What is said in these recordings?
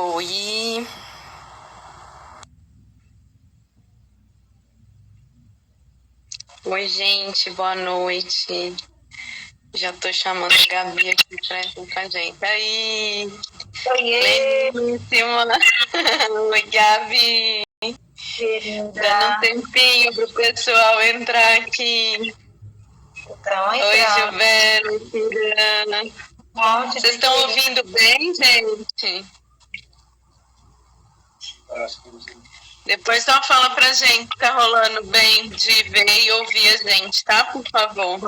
Oi. Oi, gente, boa noite. Já tô chamando a Gabi aqui pra entrar com a gente. Aí, Oiê, belíssima. Oi, Gabi. querida. Dando um tempinho pro pessoal entrar aqui. Então, Oi, Gilberto, Tirana. Vocês estão ouvindo bem, gente? Depois só fala pra gente que tá rolando bem de ver e ouvir a gente, tá? Por favor.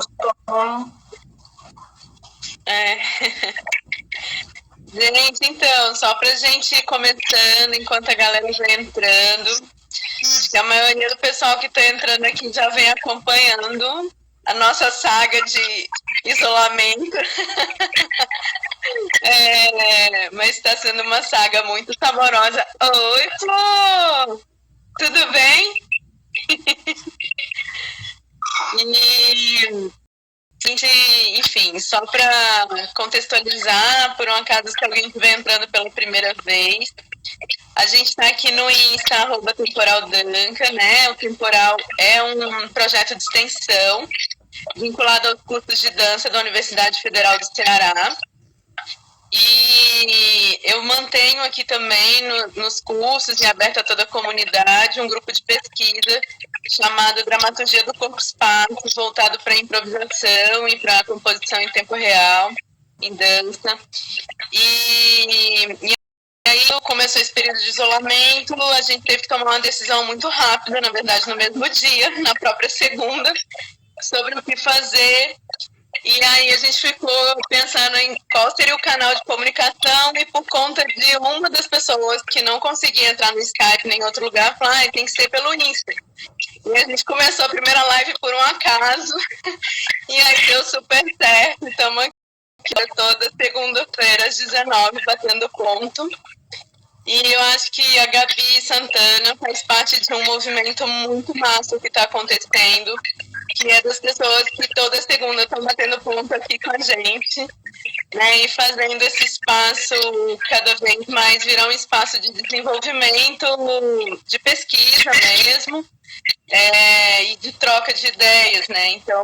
Gente, então, só pra gente ir começando, enquanto a galera vai entrando, que a maioria do pessoal que tá entrando aqui já vem acompanhando a nossa saga de isolamento. Mas está sendo uma saga muito saborosa. Oi, Flor! Tudo bem? E, enfim, só para contextualizar, por um acaso se alguém estiver entrando pela primeira vez, a gente está aqui no Insta, @temporaldanca, né? O Temporal é um projeto de extensão vinculado aos cursos de dança da Universidade Federal do Ceará. E eu mantenho aqui também nos cursos e aberto a toda a comunidade um grupo de pesquisa chamado Dramaturgia do Corpo Espaço, voltado para improvisação e para composição em tempo real, em dança. E aí começou esse período de isolamento, a gente teve que tomar uma decisão muito rápida, na verdade no mesmo dia, na própria segunda, sobre o que fazer. E aí a gente ficou pensando em qual seria o canal de comunicação, e por conta de uma das pessoas que não conseguia entrar no Skype nem em outro lugar, falou, tem que ser pelo Insta. E a gente começou a primeira live por um acaso, e aí deu super certo. Estamos aqui toda segunda-feira às 19h batendo ponto. E eu acho que a Gabi Santana faz parte de um movimento muito massa que está acontecendo, que é das pessoas que toda segunda estão batendo ponto aqui com a gente, né, e fazendo esse espaço cada vez mais virar um espaço de desenvolvimento, de pesquisa mesmo, e de troca de ideias, né? Então,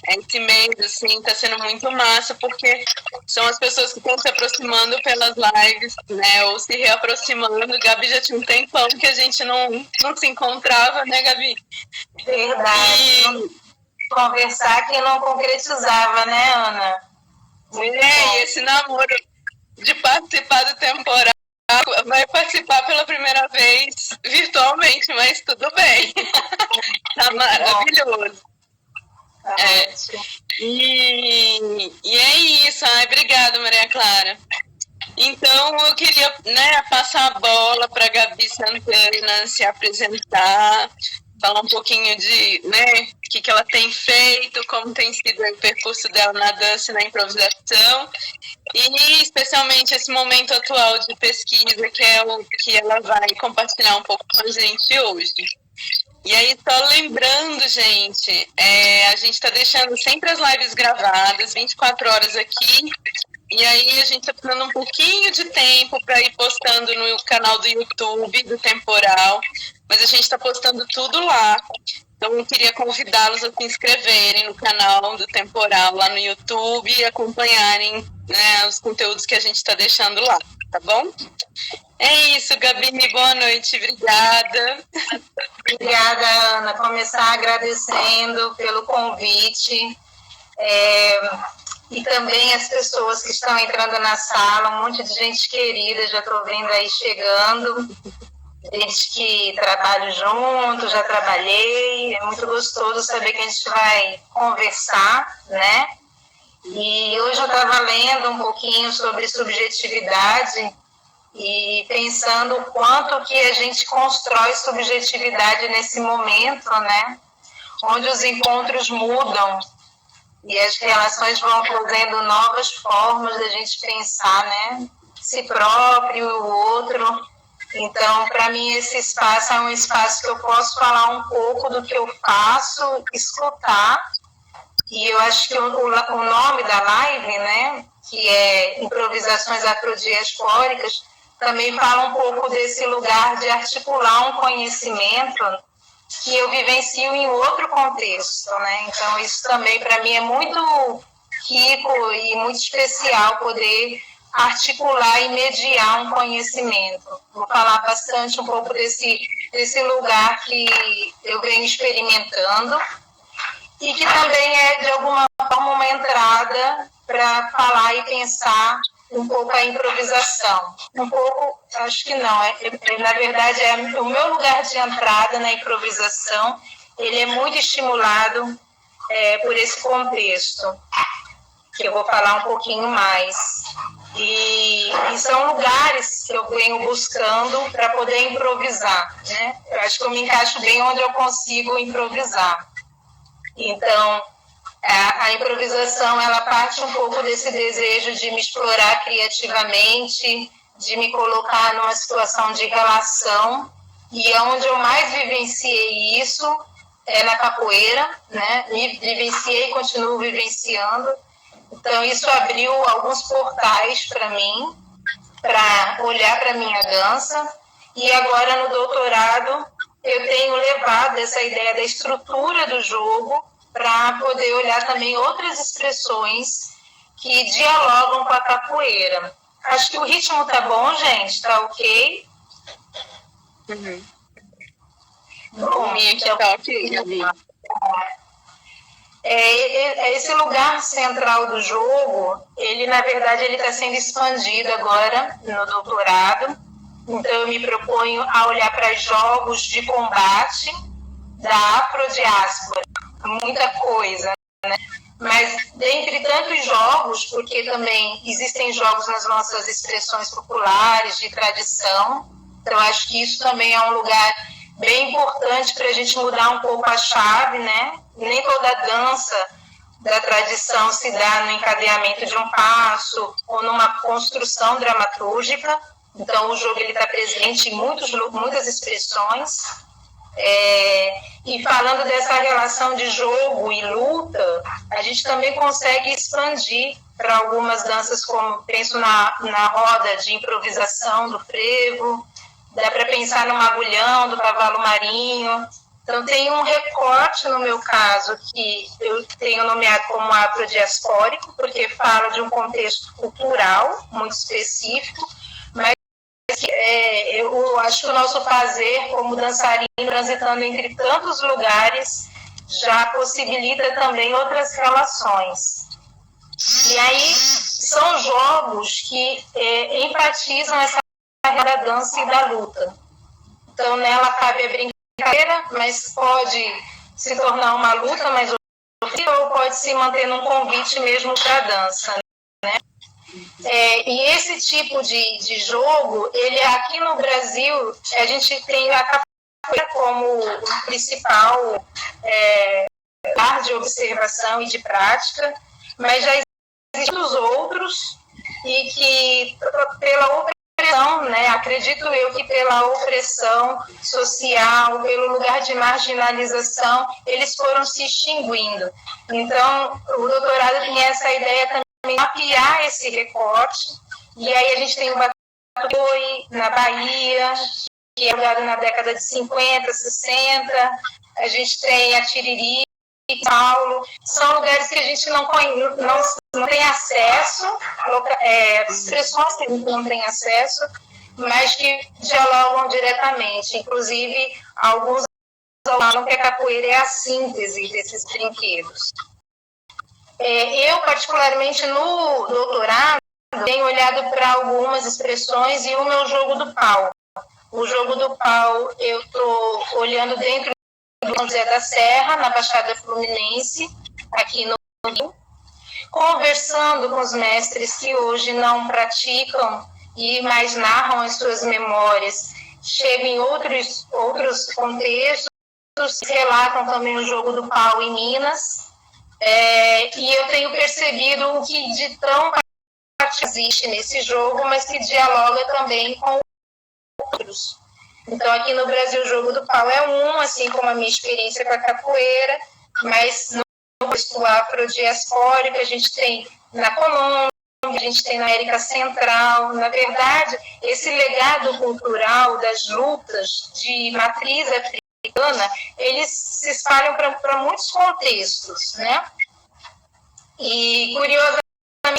esse mês, assim, está sendo muito massa, porque são as pessoas que estão se aproximando pelas lives, né? Ou se reaproximando. Gabi, já tinha um tempão que a gente não se encontrava, né, Gabi? Verdade. Conversar que não concretizava, né, Ana? E esse namoro de participar do temporal vai participar pela primeira vez virtualmente, mas tudo bem. Tá maravilhoso. E é isso. Obrigada, Maria Clara. Então, eu queria, né, passar a bola para a Gabi Santana se apresentar, falar um pouquinho de, né, o que ela tem feito, como tem sido o percurso dela na dança e na improvisação, e especialmente esse momento atual de pesquisa, que é o que ela vai compartilhar um pouco com a gente hoje. E aí, só lembrando, gente, a gente está deixando sempre as lives gravadas, 24 horas aqui, e aí a gente está precisando um pouquinho de tempo para ir postando no canal do YouTube do Temporal, mas a gente está postando tudo lá. Então eu queria convidá-los a se inscreverem no canal do Temporal lá no YouTube e acompanharem, né, os conteúdos que a gente está deixando lá, tá bom? É isso, Gabi, boa noite, obrigada. Obrigada, Ana. Começar agradecendo pelo convite. E também as pessoas que estão entrando na sala, um monte de gente querida, já estou vendo aí chegando, gente que trabalho junto, já trabalhei, é muito gostoso saber que a gente vai conversar, né? E hoje eu estava lendo um pouquinho sobre subjetividade e pensando o quanto que a gente constrói subjetividade nesse momento, né? Onde os encontros mudam, e as relações vão trazendo novas formas da gente pensar, né? Si próprio, o outro. Então, para mim, esse espaço é um espaço que eu posso falar um pouco do que eu faço, escutar. E eu acho que o nome da live, né? Que é Improvisações Afrodiaspóricas, também fala um pouco desse lugar de articular um conhecimento que eu vivencio em outro contexto, né? Então, isso também, para mim, é muito rico e muito especial poder articular e mediar um conhecimento. Vou falar bastante um pouco desse lugar que eu venho experimentando e que também é, de alguma forma, uma entrada para falar e pensar um pouco a improvisação. Um pouco, acho que não, na verdade, o meu lugar de entrada na improvisação, ele é muito estimulado por esse contexto, que eu vou falar um pouquinho mais. E são lugares que eu venho buscando para poder improvisar, né? Eu acho que eu me encaixo bem onde eu consigo improvisar. Então, a improvisação, ela parte um pouco desse desejo de me explorar criativamente, de me colocar numa situação de relação, e onde eu mais vivenciei isso é na capoeira, né? Vivenciei e continuo vivenciando. Então, isso abriu alguns portais para mim, para olhar para a minha dança. E agora, no doutorado, eu tenho levado essa ideia da estrutura do jogo para poder olhar também outras expressões que dialogam com a capoeira. Acho que o ritmo tá bom, gente? Tá ok? Uhum. Bom, aqui tá ok, Gabi. Esse lugar central do jogo, ele, na verdade, ele está sendo expandido agora no doutorado. Então, eu me proponho a olhar para jogos de combate da afrodiáspora. Muita coisa, né? Mas, dentre tantos jogos, porque também existem jogos nas nossas expressões populares, de tradição, então acho que isso também é um lugar bem importante para a gente mudar um pouco a chave, né? Nem toda dança da tradição se dá no encadeamento de um passo ou numa construção dramatúrgica. Então, o jogo está presente em muitas expressões. E falando dessa relação de jogo e luta, a gente também consegue expandir para algumas danças, como penso na roda de improvisação do frevo, dá para pensar no magulhão, do cavalo marinho. Então, tem um recorte, no meu caso, que eu tenho nomeado como afrodiaspórico, porque fala de um contexto cultural muito específico, mas eu acho que o nosso fazer como dançarino, transitando entre tantos lugares, já possibilita também outras relações. E aí, são jogos que enfatizam essa da dança e da luta. Então, nela cabe a brincadeira, mas pode se tornar uma luta, mas ou pode se manter num convite mesmo para a dança, né? E esse tipo de jogo, ele aqui no Brasil, a gente tem a capoeira como principal lugar de observação e de prática, mas já existem os outros, e que pela opressão, né, acredito eu que pela opressão social, pelo lugar de marginalização, eles foram se extinguindo. Então, o doutorado tem essa ideia também de mapear esse recorte, e aí a gente tem o Batuoi, na Bahia, que é jogado na década de 50, 60, a gente tem a Tiriri, Paulo, são lugares que a gente não tem acesso, expressões que a gente não tem acesso, mas que dialogam diretamente. Inclusive, alguns falam que a capoeira é a síntese desses brinquedos. Eu, particularmente, no doutorado, tenho olhado para algumas expressões e o meu jogo do pau. O jogo do pau, eu estou olhando dentro do São José da Serra, na Baixada Fluminense, aqui no Rio, conversando com os mestres que hoje não praticam e mais narram as suas memórias, chegam em outros contextos, relatam também o jogo do pau em Minas, e eu tenho percebido o que de tão existe nesse jogo, mas que dialoga também com outros. Então, aqui no Brasil, o jogo do pau é assim como a minha experiência com a capoeira, mas no contexto afrodiaspórico, a gente tem na Colômbia, a gente tem na América Central. Na verdade, esse legado cultural das lutas de matriz africana, eles se espalham para muitos contextos, né? E, curiosamente,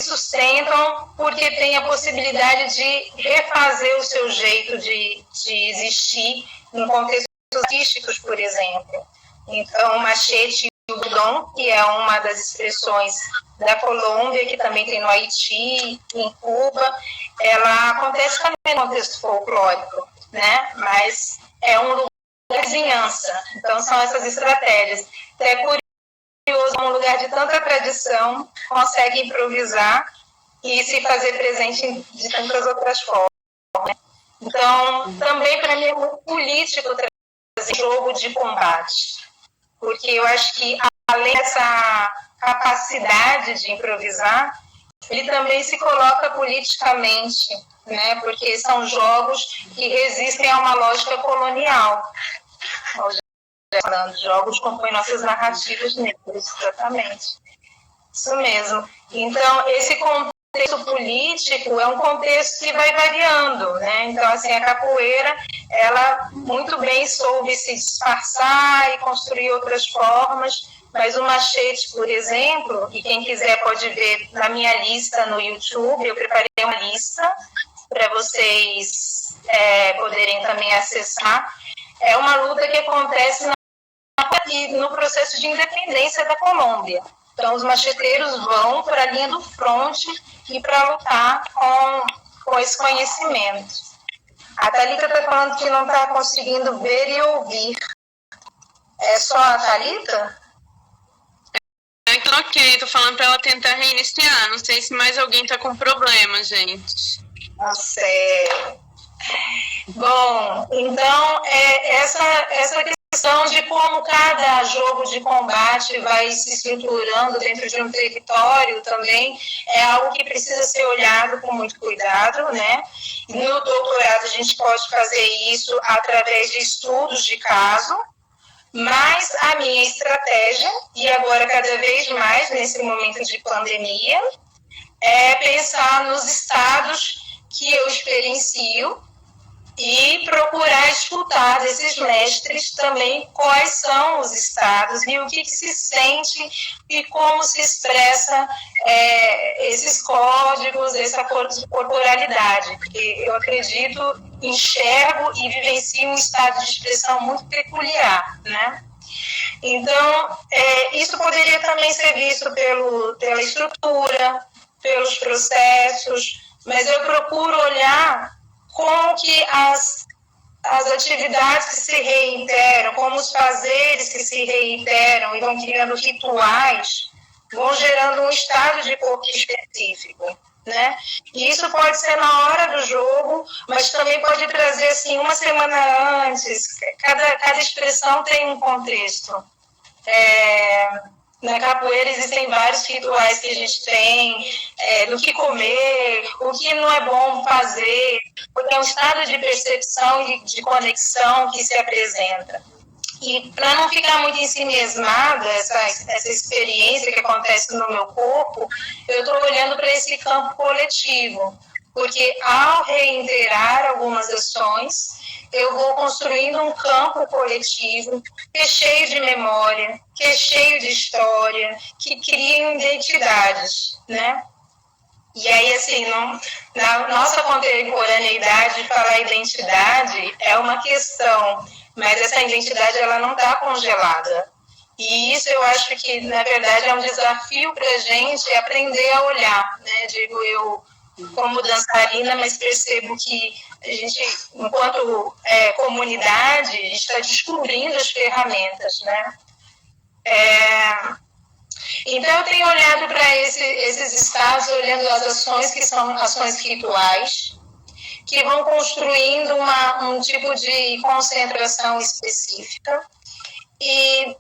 sustentam porque tem a possibilidade de refazer o seu jeito de existir em contextos artísticos, por exemplo. Então, o machete e o budão, que é uma das expressões da Colômbia, que também tem no Haiti, em Cuba, ela acontece também no contexto folclórico, né? Mas é um lugar de vizinhança. Então, são essas estratégias. É curioso, um lugar de tanta tradição, consegue improvisar e se fazer presente de tantas outras formas. Então, também para mim é muito político trazer jogo de combate, porque eu acho que além dessa capacidade de improvisar, ele também se coloca politicamente, né? Porque são jogos que resistem a uma lógica colonial. Jogos compõem nossas narrativas negras, exatamente. Isso mesmo. Então, esse contexto político é um contexto que vai variando, né? Então, assim, a capoeira, ela muito bem soube se disfarçar e construir outras formas, mas o machete, por exemplo, e quem quiser pode ver na minha lista no YouTube, eu preparei uma lista para vocês poderem também acessar. É uma luta que acontece no processo de independência da Colômbia. Então, os macheteiros vão para a linha do fronte e para lutar com esse conhecimento. A Thalita está falando que não está conseguindo ver e ouvir. É só a Thalita? Então, ok, estou falando para ela tentar reiniciar. Não sei se mais alguém está com problema, gente. Não sei. Bom, então, essa questão de como cada jogo de combate vai se estruturando dentro de um território também é algo que precisa ser olhado com muito cuidado, né? No doutorado a gente pode fazer isso através de estudos de caso, mas a minha estratégia, e agora cada vez mais nesse momento de pandemia, é pensar nos estados que eu experiencio e procurar escutar desses mestres também quais são os estados e o que se sente e como se expressa esses códigos, essa corporalidade, porque eu acredito, enxergo e vivencio um estado de expressão muito peculiar, né? Então, isso poderia também ser visto pela estrutura, pelos processos, mas eu procuro olhar como que as atividades que se reiteram, como os fazeres que se reiteram e vão criando rituais, vão gerando um estado de corpo específico, né? E isso pode ser na hora do jogo, mas também pode trazer, assim, uma semana antes. Cada expressão tem um contexto. Na capoeira existem vários rituais que a gente tem, do que comer, o que não é bom fazer, porque é um estado de percepção e de conexão que se apresenta. E para não ficar muito ensimesmada essa experiência que acontece no meu corpo, eu estou olhando para esse campo coletivo, porque ao reiterar algumas ações, eu vou construindo um campo coletivo que é cheio de memória, que é cheio de história, que cria identidades, né? E aí, assim, na nossa contemporaneidade, falar identidade é uma questão, mas essa identidade ela não está congelada. E isso eu acho que, na verdade, é um desafio para a gente aprender a olhar, né? Digo eu, como dançarina, mas percebo que a gente, enquanto comunidade, a gente está descobrindo as ferramentas, né? Então, eu tenho olhado para esses estados, olhando as ações que são ações rituais, que vão construindo um tipo de concentração específica e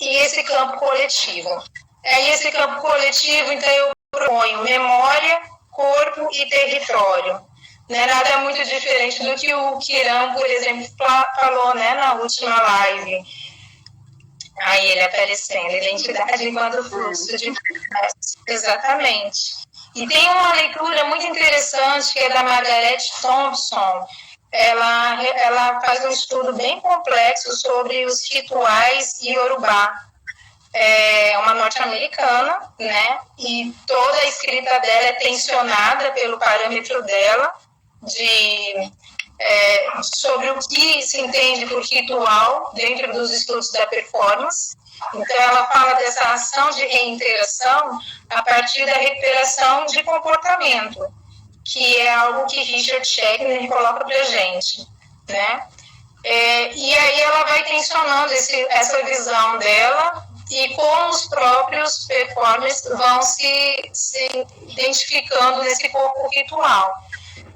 esse campo coletivo. E esse campo coletivo, então, eu proponho memória, corpo e território. Não é nada muito diferente do que o Kiran, por exemplo, falou, né, na última live. Aí ele aparecendo, identidade enquanto fluxo de processo. Exatamente. E tem uma leitura muito interessante que é da Margaret Thompson. Ela faz um estudo bem complexo sobre os rituais Yorubá. É uma norte-americana, né? E toda a escrita dela é tensionada pelo parâmetro dela sobre o que se entende por ritual dentro dos estudos da performance. Então, ela fala dessa ação de reinteração a partir da recuperação de comportamento, que é algo que Richard Schechner coloca para a gente, né? E aí ela vai tensionando essa visão dela e como os próprios performers vão se identificando nesse corpo ritual.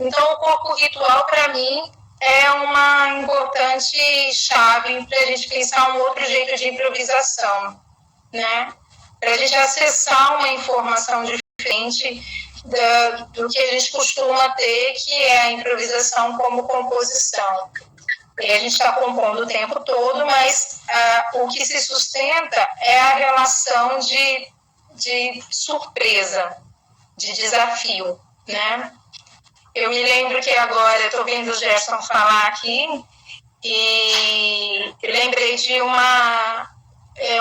Então, o corpo ritual, para mim, é uma importante chave para a gente pensar um outro jeito de improvisação, né? Para a gente acessar uma informação diferente do que a gente costuma ter, que é a improvisação como composição. E a gente está compondo o tempo todo, mas o que se sustenta é a relação de surpresa, de desafio, né? Eu me lembro que agora, estou vendo o Gerson falar aqui, e lembrei de uma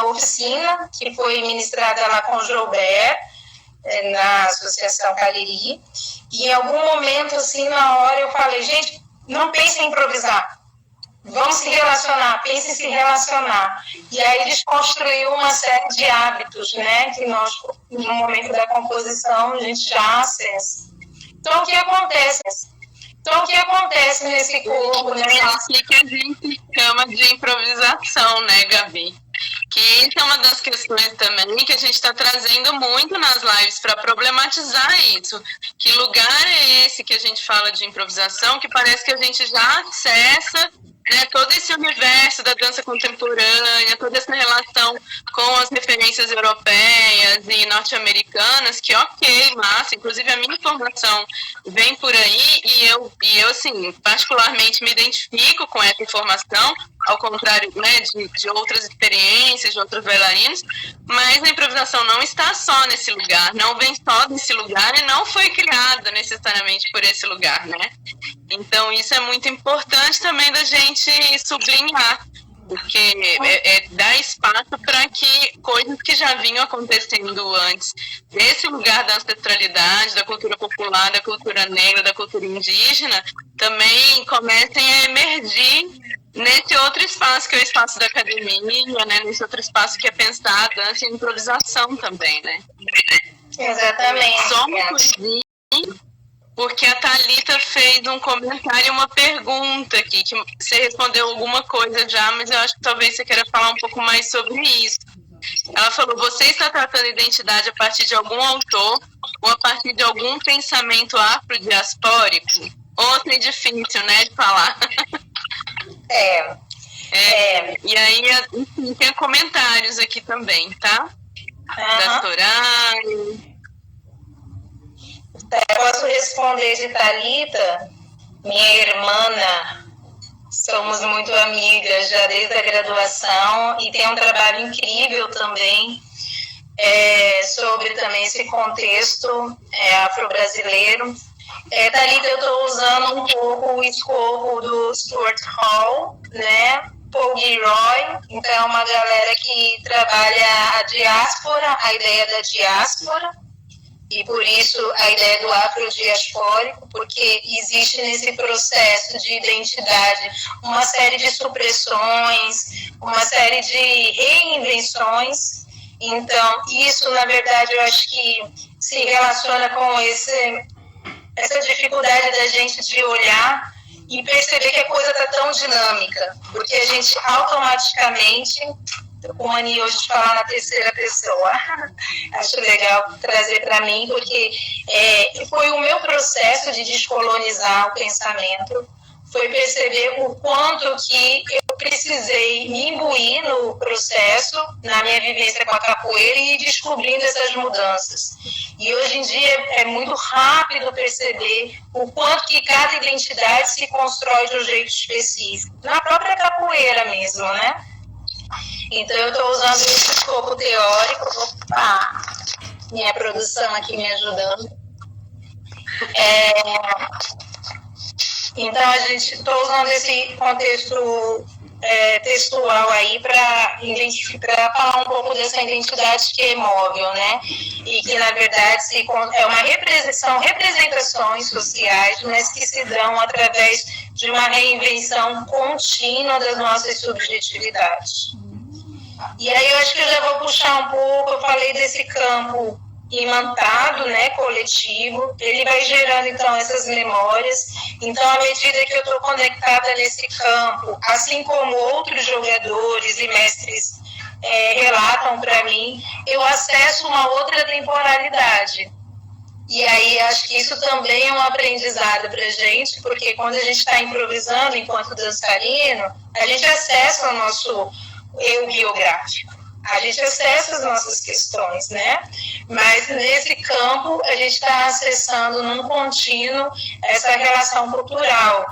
oficina que foi ministrada lá com o Joubert, na Associação Cariri, e em algum momento, assim, na hora, eu falei, gente, não pense em improvisar, vamos se relacionar, pense em se relacionar. E aí desconstruiu uma série de hábitos, né, que nós, no momento da composição, a gente já acessa. Então, o que acontece nesse corpo, né? É que a gente chama de improvisação, né, Gabi? Que isso é uma das questões também que a gente está trazendo muito nas lives para problematizar isso. Que lugar é esse que a gente fala de improvisação, que parece que a gente já acessa, né, todo esse universo da dança contemporânea, toda essa relação com as referências europeias e norte-americanas, que ok, massa, inclusive a minha formação vem por aí, e eu assim, particularmente me identifico com essa informação, ao contrário, né, de outras experiências, de outros bailarinos, mas a improvisação não está só nesse lugar, não vem só desse lugar e não foi criada necessariamente por esse lugar, né? Então, isso é muito importante também da gente sublinhar, porque dá espaço para que coisas que já vinham acontecendo antes, desse lugar da ancestralidade, da cultura popular, da cultura negra, da cultura indígena, também comecem a emergir nesse outro espaço, que é o espaço da academia, né? Nesse outro espaço que é pensar a dança e a improvisação também, né? Exatamente. Só uma coisinha, porque a Thalita fez um comentário e uma pergunta aqui, que você respondeu alguma coisa já, mas eu acho que talvez você queira falar um pouco mais sobre isso. Ela falou, você está tratando identidade a partir de algum autor ou a partir de algum pensamento afrodiaspórico? Outra é difícil, né, de falar. E aí, enfim, tem comentários aqui também, tá? Da Soraya. Posso responder de Thalita? Minha irmã, somos muito amigas já desde a graduação e tem um trabalho incrível também sobre também esse contexto afro-brasileiro. Thalita, eu estou usando um pouco o escopo do Stuart Hall, né? Paul Gilroy, então é uma galera que trabalha a diáspora, a ideia da diáspora, e por isso a ideia do afrodiaspórico, porque existe nesse processo de identidade uma série de supressões, uma série de reinvenções. Então, isso, na verdade, eu acho que se relaciona com essa dificuldade da gente de olhar e perceber que a coisa está tão dinâmica, porque a gente automaticamente, o mania hoje de falar na terceira pessoa, acho legal trazer para mim, porque foi o meu processo de descolonizar o pensamento, foi perceber o quanto que eu precisei me imbuir no processo, na minha vivência com a capoeira e descobrindo essas mudanças. E hoje em dia é muito rápido perceber o quanto que cada identidade se constrói de um jeito específico, na própria capoeira mesmo, né? Então eu estou usando esse escopo teórico, minha produção aqui me ajudando. Então, a gente está usando esse contexto textual aí para falar um pouco dessa identidade que é móvel, né? E que, na verdade, são representações sociais, mas que se dão através de uma reinvenção contínua das nossas subjetividades. E aí eu acho que eu já vou puxar um pouco, eu falei desse campo imantado, né, coletivo, ele vai gerando então essas memórias. Então, à medida que eu estou conectada nesse campo, assim como outros jogadores e mestres relatam para mim, eu acesso uma outra temporalidade. E aí acho que isso também é um aprendizado para a gente, porque quando a gente está improvisando enquanto dançarino, a gente acessa o nosso eu biográfico. A gente acessa as nossas questões, né? Mas nesse campo a gente está acessando num contínuo essa relação cultural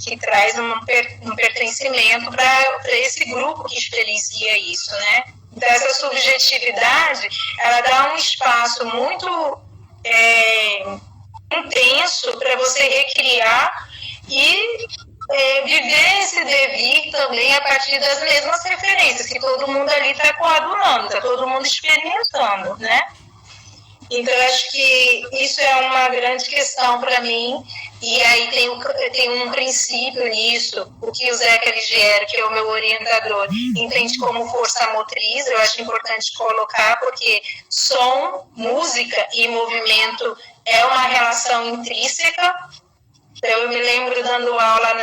que traz um pertencimento para esse grupo que experiencia isso, né? Então essa subjetividade, ela dá um espaço muito intenso para você recriar e viver esse devir também a partir das mesmas referências, que todo mundo ali está coadunando, está todo mundo experimentando, né? Então, eu acho que isso é uma grande questão para mim, e aí tem um princípio nisso, o que o Zeca Ligiero, que é o meu orientador, entende como força motriz. Eu acho importante colocar, porque som, música e movimento é uma relação intrínseca. Eu me lembro dando aula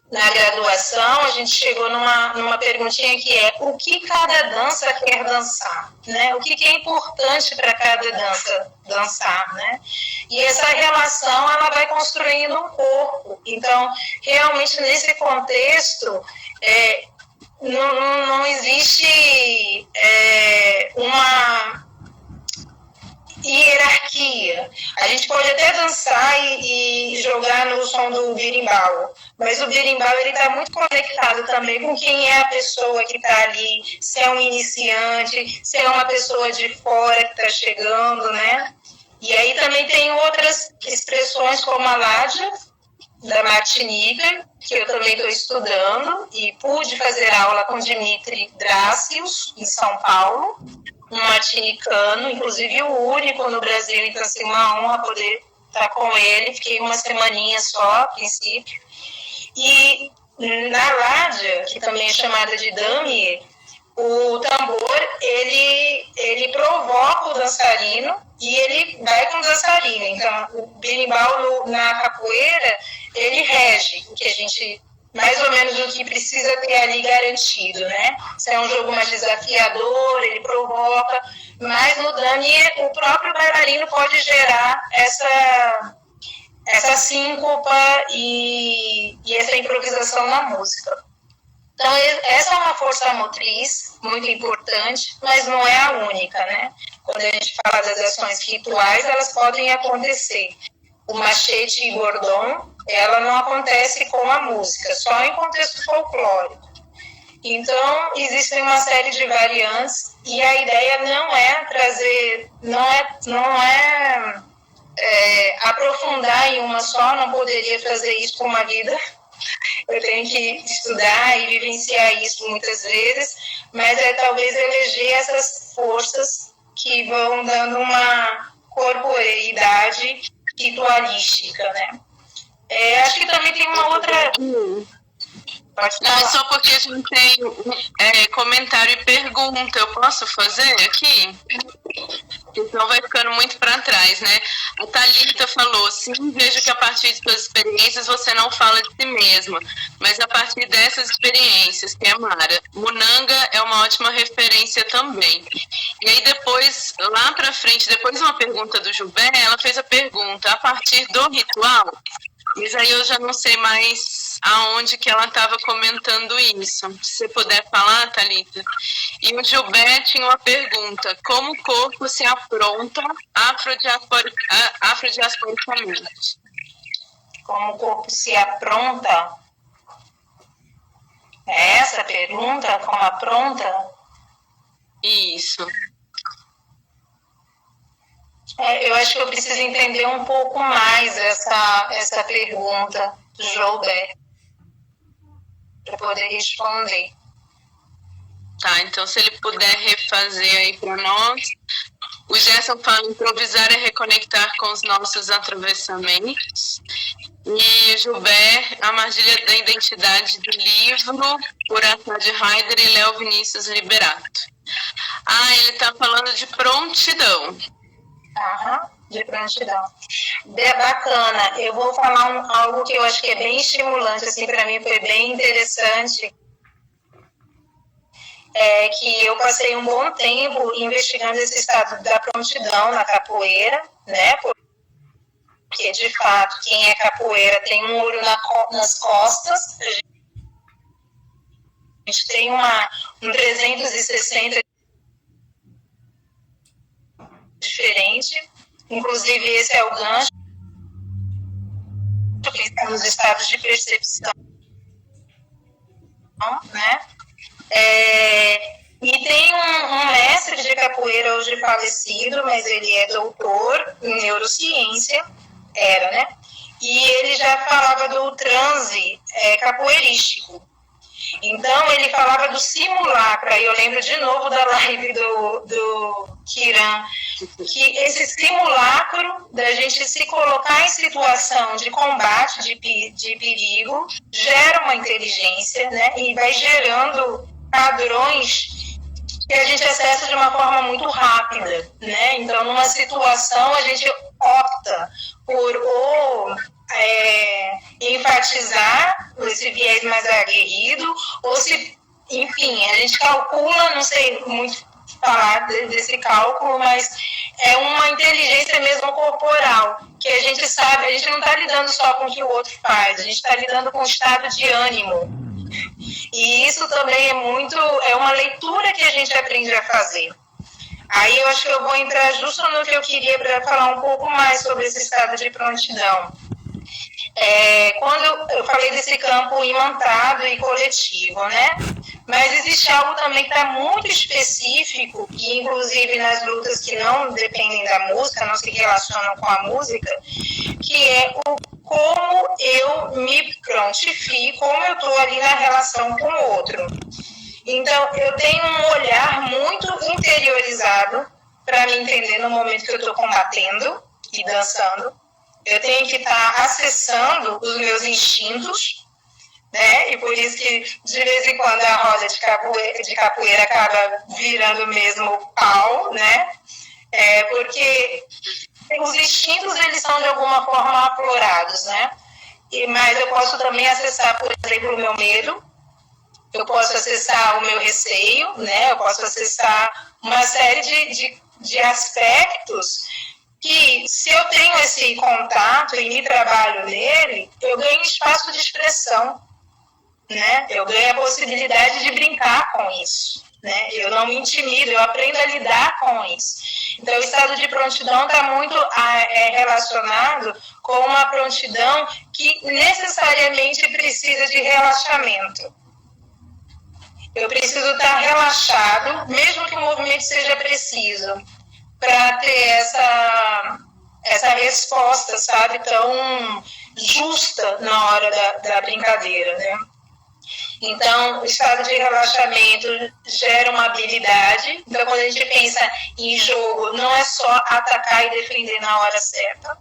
na graduação, a gente chegou numa perguntinha que é: o que cada dança quer dançar? Né? O que é importante para cada dança dançar? Né? E essa relação, ela vai construindo um corpo. Então, realmente, nesse contexto, não existe uma hierarquia. A gente pode até dançar e jogar no som do berimbau, mas o berimbau ele está muito conectado também com quem é a pessoa que está ali, se é um iniciante, se é uma pessoa de fora que está chegando, né? E aí também tem outras expressões como a ládia da Martinica, que eu também estou estudando, e pude fazer aula com Dimitri Drácios, em São Paulo, um martinicano, inclusive o único no Brasil, então assim, uma honra poder estar com ele. Fiquei uma semaninha só, a princípio. E na ládia, que também é chamada de damier, o tambor, ele provoca o dançarino e ele vai com o dançarino. Então, o berimbau na capoeira, ele rege o que a gente, mais ou menos o que precisa ter ali garantido, né? Se é um jogo mais desafiador, ele provoca, mas no damier, o próprio bailarino pode gerar essa síncopa e essa improvisação na música. Então, essa é uma força motriz muito importante, mas não é a única, né? Quando a gente fala das ações rituais, elas podem acontecer. O machete e gordon, ela não acontece com a música, só em contexto folclórico. Então, existem uma série de variantes, e a ideia não é trazer, não é aprofundar em uma só, não poderia fazer isso com uma vida. Eu tenho que estudar e vivenciar isso muitas vezes, mas talvez eleger essas forças que vão dando uma corporeidade ritualística, né? Acho que também tem uma outra... Não, é só porque a gente tem comentário e pergunta. Eu posso fazer aqui? Então vai ficando muito para trás, né? A Thalita falou: sim, vejo que a partir de suas experiências você não fala de si mesma, mas a partir dessas experiências, que é Mara. Munanga é uma ótima referência também. E aí depois, lá para frente, depois de uma pergunta do Jubé, ela fez a pergunta: a partir do ritual? Mas aí eu já não sei mais aonde que ela estava comentando isso. Se você puder falar, Thalita. E o Gilberto tinha uma pergunta: como o corpo se apronta afrodiasporicamente? Como o corpo se apronta? É essa a pergunta? Como apronta? Isso. Eu acho que eu preciso entender um pouco mais essa pergunta do Joubert para poder responder. Tá, então se ele puder refazer aí para nós. O Gerson fala: improvisar é reconectar com os nossos atravessamentos. E Joubert, A Armadilha da Identidade, do livro por Assad Haider e Léo Vinícius Liberato. Ele está falando de prontidão. De prontidão. Bacana. Eu vou falar algo que eu acho que é bem estimulante, assim, para mim foi bem interessante. Que eu passei um bom tempo investigando esse estado da prontidão na capoeira, né? Porque, de fato, quem é capoeira tem um olho nas costas. A gente tem um 360 diferente. Inclusive, esse é o gancho nos estados de percepção, né? E tem um mestre de capoeira hoje falecido, mas ele é doutor em neurociência, né? E ele já falava do transe capoeirístico. Então, ele falava do simulacro. Aí eu lembro de novo da live do Kiran, que esse simulacro da gente se colocar em situação de combate, de perigo, gera uma inteligência, né? E vai gerando padrões que a gente acessa de uma forma muito rápida, né? Então, numa situação, a gente opta por enfatizar esse viés mais aguerrido, ou se, enfim, a gente calcula, não sei muito falar desse cálculo, mas é uma inteligência mesmo corporal, que a gente sabe, a gente não está lidando só com o que o outro faz, a gente está lidando com o estado de ânimo. E isso também é uma leitura que a gente aprende a fazer. Aí eu acho que eu vou entrar justo no que eu queria para falar um pouco mais sobre esse estado de prontidão. Quando eu falei desse campo imantado e coletivo, né? Mas existe algo também que está muito específico, e inclusive nas lutas que não dependem da música, não se relacionam com a música, que é como eu me prontifico, como eu estou ali na relação com o outro. Então, eu tenho um olhar muito interiorizado para me entender no momento que eu estou combatendo e dançando. Eu tenho que estar acessando os meus instintos, né? E por isso que, de vez em quando, a roda de capoeira acaba virando mesmo pau, né? Porque os instintos, eles são, de alguma forma, aflorados, né? Mas eu posso também acessar, por exemplo, o meu medo, eu posso acessar o meu receio, né? Eu posso acessar uma série de aspectos que, se eu tenho esse contato e me trabalho nele, eu ganho espaço de expressão, né? Eu ganho a possibilidade de brincar com isso, né? Eu não me intimido, eu aprendo a lidar com isso. Então, o estado de prontidão está muito relacionado com uma prontidão que necessariamente precisa de relaxamento. Eu preciso estar relaxado, mesmo que o movimento seja preciso, para ter essa resposta, sabe, tão justa na hora da brincadeira, né? Então, o estado de relaxamento gera uma habilidade. Então, quando a gente pensa em jogo, não é só atacar e defender na hora certa.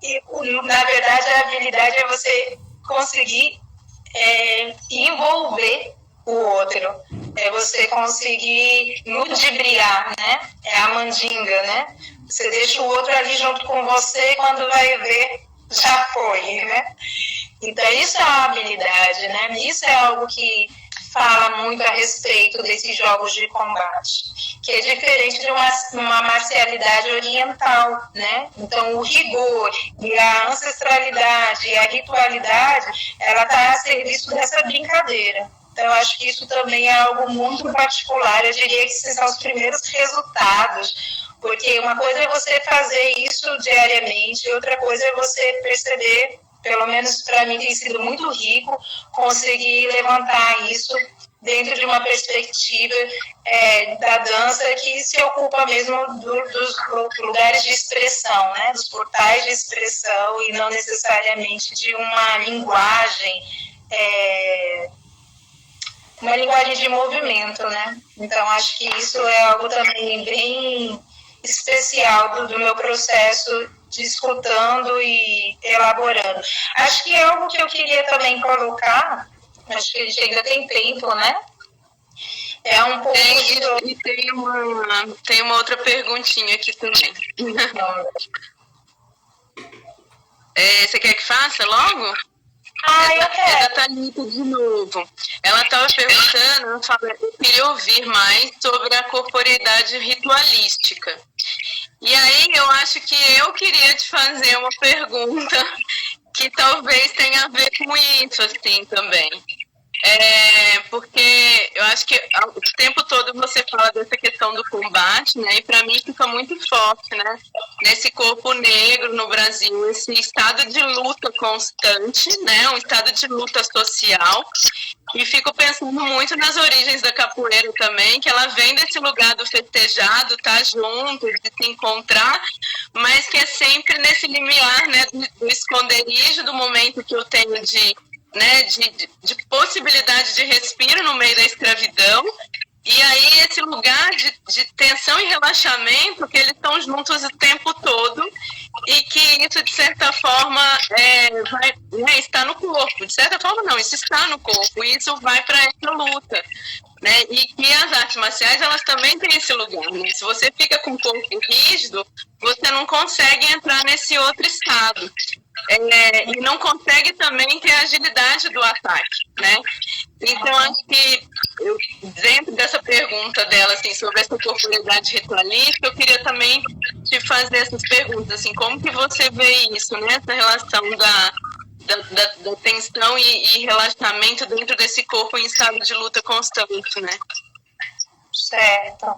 E, na verdade, a habilidade é você conseguir envolver o outro. É você conseguir ludibriar, né? É a mandinga, né? Você deixa o outro ali junto com você, quando vai ver, já foi, né? Então, isso é uma habilidade, né? Isso é algo que fala muito a respeito desses jogos de combate, que é diferente de uma marcialidade oriental, né? Então, o rigor e a ancestralidade e a ritualidade, ela está a serviço dessa brincadeira. Então, eu acho que isso também é algo muito particular. Eu diria que esses são os primeiros resultados, porque uma coisa é você fazer isso diariamente, e outra coisa é você perceber, pelo menos para mim tem sido muito rico, conseguir levantar isso dentro de uma perspectiva da dança que se ocupa mesmo dos lugares de expressão, né? Dos portais de expressão e não necessariamente de uma linguagem de movimento, né? Então, acho que isso é algo também bem especial do meu processo de escutando e elaborando. Acho que é algo que eu queria também colocar, acho que a gente ainda tem tempo, né? É um pouco... Tem uma outra perguntinha aqui também. Você quer que faça logo? Eu quero. É da Thalita de novo. Ela estava perguntando, eu queria ouvir mais sobre a corporeidade ritualística. E aí eu acho que eu queria te fazer uma pergunta que talvez tenha a ver com isso, assim, também. Porque eu acho que o tempo todo você fala dessa questão do combate, né? E para mim fica muito forte, né? Nesse corpo negro no Brasil, esse estado de luta constante, né? Um estado de luta social. E fico pensando muito nas origens da capoeira também, que ela vem desse lugar do festejado, tá junto, de se encontrar, mas que é sempre nesse limiar, né? Do esconderijo, do momento que eu tenho de possibilidade de respiro no meio da escravidão, e aí esse lugar de tensão e relaxamento, que eles estão juntos o tempo todo, e que isso, de certa forma, está no corpo. De certa forma, não, isso está no corpo, e isso vai para essa luta. Né? E que as artes marciais, elas também têm esse lugar. Né? Se você fica com o corpo rígido, você não consegue entrar nesse outro estado. E não consegue também ter a agilidade do ataque, né? Então, acho que dentro dessa pergunta dela, assim, sobre essa corporeidade ritualística, eu queria também te fazer essas perguntas, assim, como que você vê isso, né? Essa relação da tensão e relaxamento dentro desse corpo em estado de luta constante, né? Certo.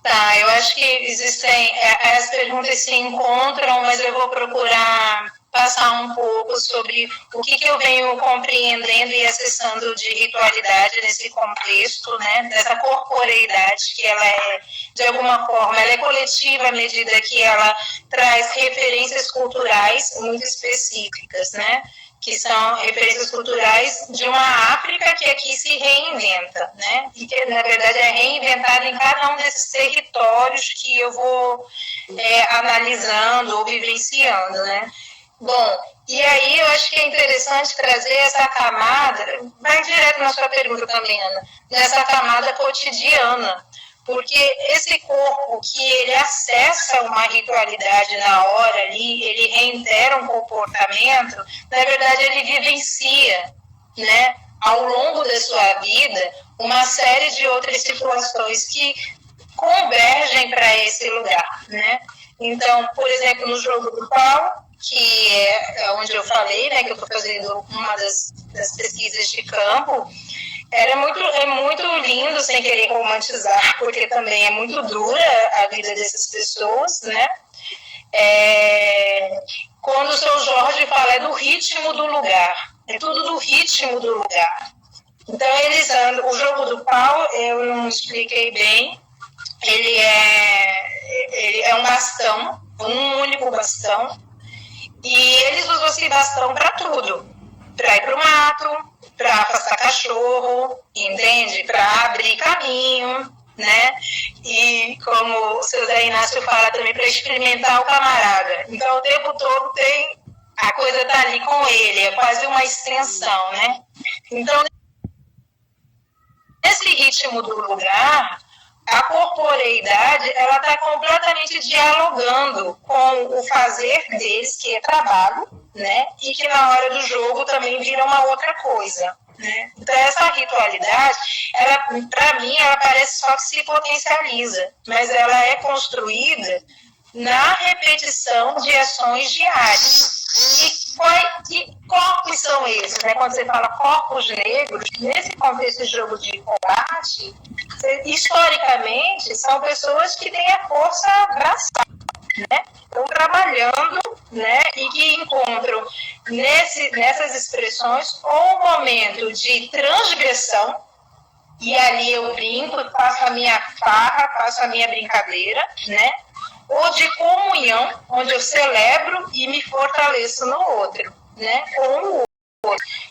Tá, eu acho que existem, as perguntas se encontram, mas eu vou procurar passar um pouco sobre o que eu venho compreendendo e acessando de ritualidade nesse contexto, né, dessa corporeidade, que ela é, de alguma forma, ela é coletiva à medida que ela traz referências culturais muito específicas, né, que são referências culturais de uma África que aqui se reinventa, né, e que, na verdade, é reinventada em cada um desses territórios que eu vou analisando ou vivenciando, né. Bom, e aí eu acho que é interessante trazer essa camada, vai direto na sua pergunta também, Ana, nessa camada cotidiana, porque esse corpo que ele acessa uma ritualidade na hora ali, ele reitera um comportamento, na verdade ele vivencia, né, ao longo da sua vida, uma série de outras situações que convergem para esse lugar, né. Então, por exemplo, no jogo do pau, que é onde eu falei, né, que eu estou fazendo uma das pesquisas de campo, é muito lindo, sem querer romantizar, porque também é muito dura a vida dessas pessoas, né? Quando o seu Jorge fala, é do ritmo do lugar, é tudo do ritmo do lugar. Então, eles andam, o jogo do pau, eu não expliquei bem, ele é um bastão, um único bastão, e eles usam esse bastão para tudo, para ir para o mato, para afastar cachorro, entende? Para abrir caminho, né? E como o seu Zé Inácio fala também, para experimentar o camarada. Então o tempo todo a coisa tá ali com ele, é quase uma extensão, né? Então, nesse ritmo do lugar, a corporeidade, ela está completamente dialogando com o fazer deles, que é trabalho, né? E que na hora do jogo também vira uma outra coisa, né? Então, essa ritualidade, para mim, ela parece só que se potencializa, mas ela é construída na repetição de ações diárias. E corpos são esses, né? Quando você fala corpos negros, nesse contexto de jogo de combate, historicamente, são pessoas que têm a força braçal, né? Estão trabalhando, né? E que encontram nessas expressões ou um momento de transgressão, e ali eu brinco, faço a minha farra, faço a minha brincadeira, né? Ou de comunhão, onde eu celebro e me fortaleço no outro, né? Com o outro.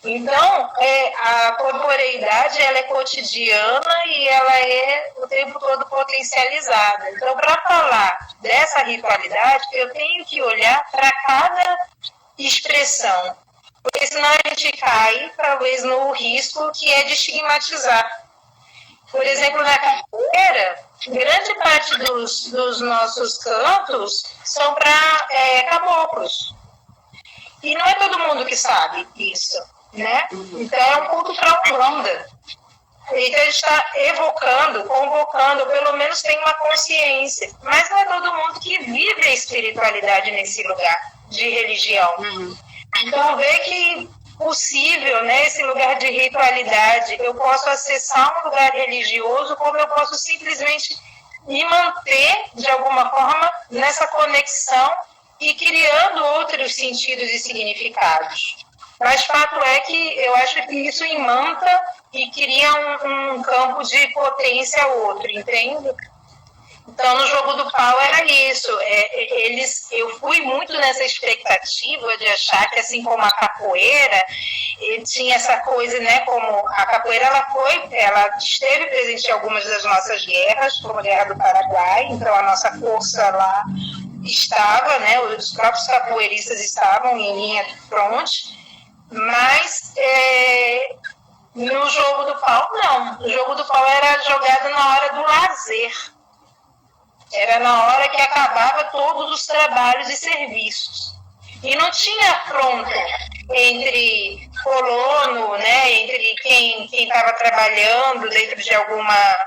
Então, a corporeidade, ela é cotidiana e ela é o tempo todo potencializada. Então, para falar dessa ritualidade, eu tenho que olhar para cada expressão, porque senão a gente cai, talvez, no risco que é de estigmatizar. Por exemplo, na capoeira, grande parte dos nossos cantos são para caboclos. E não é todo mundo que sabe isso, né? Então é um culto para Umbanda. Então a gente está evocando, convocando, ou pelo menos tem uma consciência. Mas não é todo mundo que vive a espiritualidade nesse lugar de religião. Então vê que possível, né, esse lugar de ritualidade, eu posso acessar um lugar religioso, como eu posso simplesmente me manter, de alguma forma, nessa conexão e criando outros sentidos e significados. Mas fato é que eu acho que isso imanta e cria um campo de potência ao outro, entende? Então, no jogo do pau era isso. Eu fui muito nessa expectativa de achar que, assim como a capoeira, tinha essa coisa, né? Como a capoeira, ela esteve presente em algumas das nossas guerras, como a Guerra do Paraguai. Então, a nossa força lá estava, né? Os próprios capoeiristas estavam em linha de fronte. Mas no jogo do pau, não. O jogo do pau era jogado na hora do lazer. Era na hora que acabava todos os trabalhos e serviços. E não tinha afronta entre colono, né, entre quem estava trabalhando dentro de alguma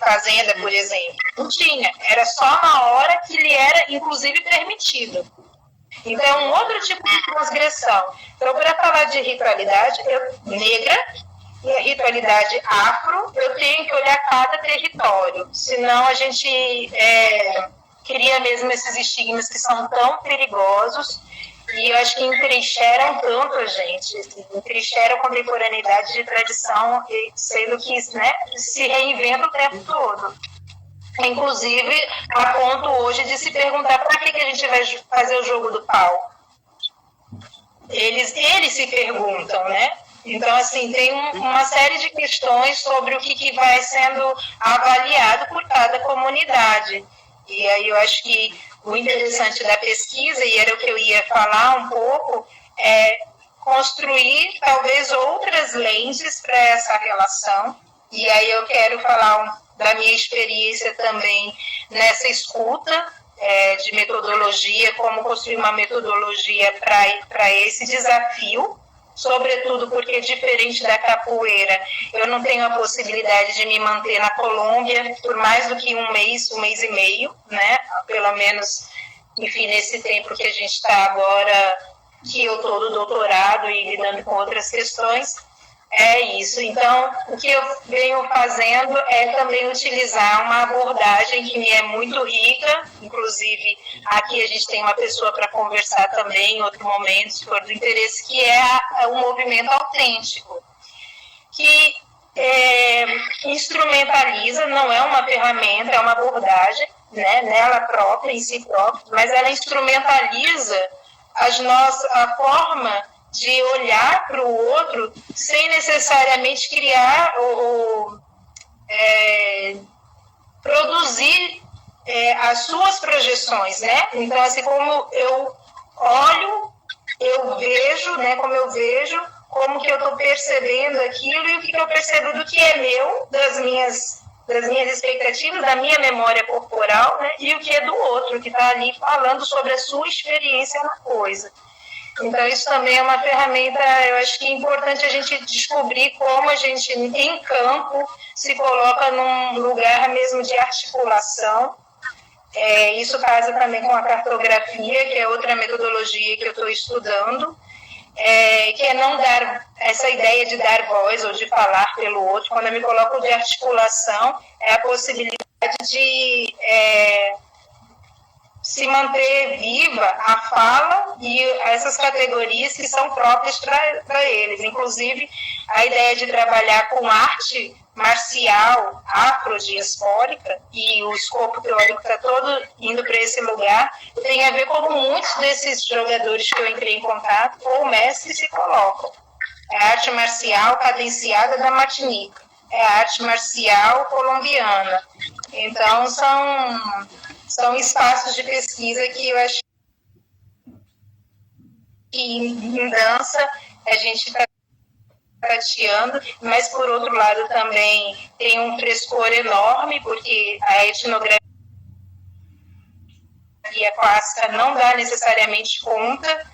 fazenda, por exemplo. Não tinha. Era só na hora que lhe era, inclusive, permitido. Então, é um outro tipo de transgressão. Então, para falar de ritualidade negra, e a ritualidade afro, eu tenho que olhar cada território, senão a gente cria mesmo esses estigmas que são tão perigosos e eu acho que entrincheiram tanto a gente, entrincheiram a contemporaneidade de tradição, sendo que, né, se reinventa o tempo todo. Inclusive, a ponto hoje de se perguntar para que a gente vai fazer o jogo do pau. Eles se perguntam, né? Então, assim, tem uma série de questões sobre o que vai sendo avaliado por cada comunidade. E aí eu acho que o interessante da pesquisa, e era o que eu ia falar um pouco, é construir talvez outras lentes para essa relação. E aí eu quero falar da minha experiência também nessa escuta de metodologia, como construir uma metodologia para esse desafio, sobretudo porque, diferente da capoeira, eu não tenho a possibilidade de me manter na Colômbia por mais do que um mês e meio, né? Pelo menos, enfim, nesse tempo que a gente está agora, que eu estou no doutorado e lidando com outras questões, é isso. Então, o que eu venho fazendo é também utilizar uma abordagem que me é muito rica, inclusive aqui a gente tem uma pessoa para conversar também em outro momento, se for do interesse, que é o movimento autêntico, que instrumentaliza, não é uma ferramenta, é uma abordagem, né, nela própria, em si própria, mas ela instrumentaliza a forma de olhar para o outro sem necessariamente criar ou produzir as suas projeções, né? Então, assim como eu olho, eu vejo, né? Como eu vejo, como que eu estou percebendo aquilo e o que eu percebo do que é meu, das minhas expectativas, da minha memória corporal, né? E o que é do outro, que está ali falando sobre a sua experiência na coisa. Então, isso também é uma ferramenta, eu acho que é importante a gente descobrir como a gente, em campo, se coloca num lugar mesmo de articulação. Isso casa também com a cartografia, que é outra metodologia que eu estou estudando, que é não dar essa ideia de dar voz ou de falar pelo outro. Quando eu me coloco de articulação, é a possibilidade de se manter viva a fala e essas categorias que são próprias para eles. Inclusive, a ideia de trabalhar com arte marcial afrodiaspórica, e o escopo teórico está todo indo para esse lugar, tem a ver com muitos desses jogadores que eu entrei em contato, ou mestres se colocam. É a arte marcial cadenciada da Martinica, é a arte marcial colombiana. Então, são espaços de pesquisa que eu acho que em dança a gente está prateando, mas por outro lado também tem um frescor enorme, porque a etnografia clássica não dá necessariamente conta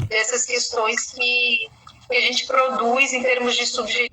dessas questões que a gente produz em termos de subjetividade